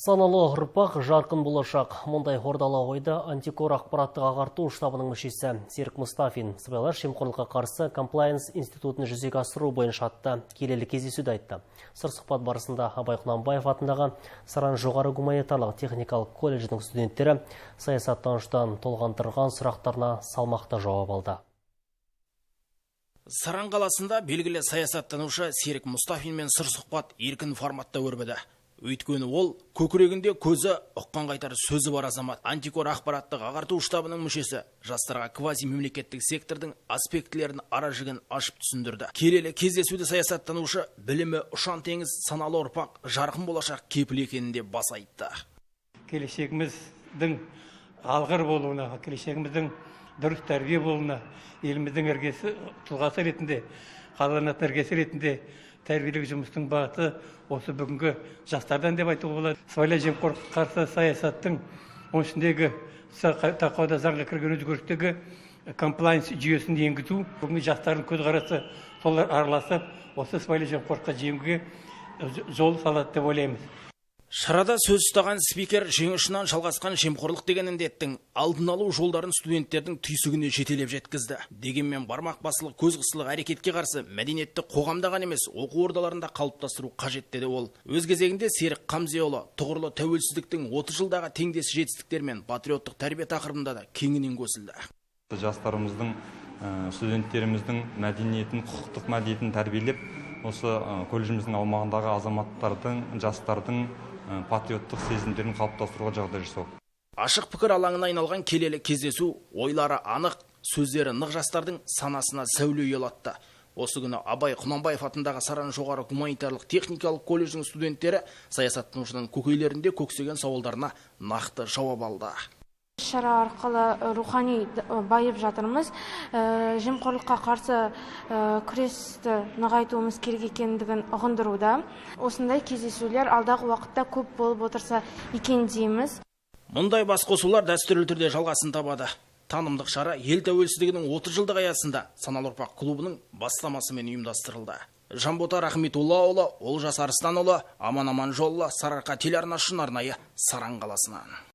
Саналы ұрпақ жарқын болашақ. Мұндай ордалы ойды антикор ақпараттық ағарту штабының мүшесі Серік Мұстафин сыбайлас жемқорлыққа қарсы комплайенс институтын жүзеге асыру бойынша атты келелі кездесуде айтты. Сұхбат барысында Абай Құнанбаев атындағы Саран жоғары гуманитарлық техникалық колледждің студенттері саясаттануштан толғандырған сұрақтарына салмақты жауап алды. Саран қаласында белгілі саясаттанушы Серік Мұстафин мен сұхбат еркін форматта өрбіді. Өйткені ол көкірегінде көзі ұққан қайтар сөзі бар азамат. Антикор ақпараттық ағарту штабының мүшесі жастарға квази мемлекеттік сектордың аспектілерін ара жігін ашып түсіндірді. Келелі кездесуде саясаттанушы білімі ұшан теңіз саналы ұрпақ жарқын болашақ кепіл екенінде бас айтты. Келешегіміздің алғыр болуына, келешегіміздің дұрыс тәрбие болуына, еліміздің іргесі тұлғасы ретінде, қаланатын іргесі ретінде тәрбиелік жұмыстың бағыты осы бүгінгі жастардан деп айтуға болады. Сыбайлас жемқорлыққа қарсы саясаттың оның ішіндегі тақауда заңға кірген өзгерістегі комплайенс жүйесін енгізу, бүгінгі жастардың көзқарасы солар араласып, осы сыбайлас жемқорлыққа жеңуге жол салады деп ойлаймыз. Шарада сөз ұстаған спикер жеңішінен жалғасқан жемқорлық деген індеттің алдын алу жолдарын студенттердің түйсігіне жетелеп жеткізді. Дегенмен бармақ басылық, көз қысылық әрекетке қарсы мәдениетті қоғамда ғана емес, оқу ордаларында қалыптастыру қажет деді ол. Өз кезегінде Серік Қамзеұлы тұғырлы тәуелсіздіктің 30 жылдағы теңдес жетістіктер мен патриоттық тәрбие тақырыбында да кеңінен көсілді. Жастарымыздың, студенттеріміздің мәдениетін, құқықтық мәдениетін тәрбиелеп, осы колледжіміздің аумағындағы азаматтардың, жастардың патриоттық сезімдерін қалыптастыруға жағдай жасау. Ашық пікір алаңына айналған келелі кездесу ойлары анық, сөздері нық жастардың санасына сәуле ұялатты. Осы күні Абай Құнанбаев атындағы Саран жоғары гуманитарлық техникалық колледждің студенттері саясаттанушының көкейлерінде көксеген сауалдарына нақты жауап алды. Шара арқылы рухани байып жатырмыз. Жемқорлыққа қарсы күресті нығайтуымыз керек екендігін ұғындыруда. Осындай кездесулер алдағы уақытта көп болып отырса екен дейміз. Мұндай басқосулар дәстүрлі түрде жалғасын табады. Танымдық шара ел тәуелсіздігінің 30 жылдық аясында Саналы ұрпақ клубының бастамасымен ұйымдастырылды. Жанбота Рахметуллаұлы, Олжас Арыстанұлы, Аман Аманжолұлы, Сарыарқа телеарнасынан арнайы Саран қаласынан.